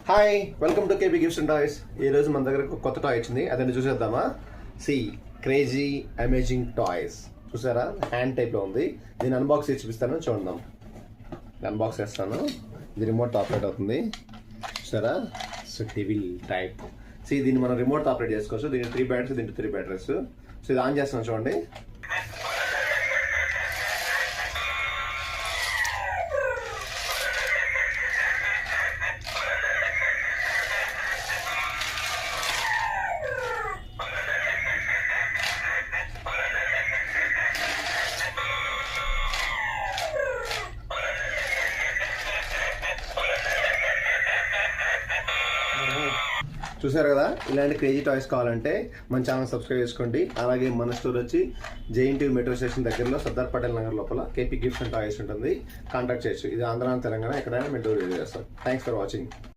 Hi, welcome to KP gifts and toys. ఈరోజు మన దగ్గర ఒక కొత్త టాయ్ వచ్చింది, అదండి చూసేద్దామా. క్రేజీ అమేజింగ్ టాయ్స్ చూసారా, హ్యాండ్ టైప్లో ఉంది. దీన్ని అన్బాక్స్ చేసి చూపిస్తాను, చూద్దాం. అన్బాక్స్ చేస్తాను. ఇది రిమోట్ ఆపరేట్ అవుతుంది చూసారా. Devil type. దీన్ని మనం రిమోట్ ఆపరేట్ చేసుకోవచ్చు. దీనికి 3 బ్యాటరీస్, దీనికి 3 బ్యాటరీస్. ఇది ఆన్ చేస్తున్నాను చూడండి. చూసారు కదా, ఇలాంటి క్రేజీ టాయ్స్ కావాలంటే మన ఛానల్ సబ్స్క్రైబ్ చేసుకోండి. అలాగే మన స్టోర్ వచ్చి జేఎన్టీయూ మెట్రో స్టేషన్ దగ్గరలో సర్దార్ పటేల్ నగర్ లోపల కేపీ గిఫ్ట్స్ అండ్ టాయ్స్ ఉంటుంది. కాంటాక్ట్ చేయొచ్చు. ఇది ఆంధ్ర తెలంగాణ ఎక్కడైనా మేము డోర్ చేస్తాం. Thanks for watching.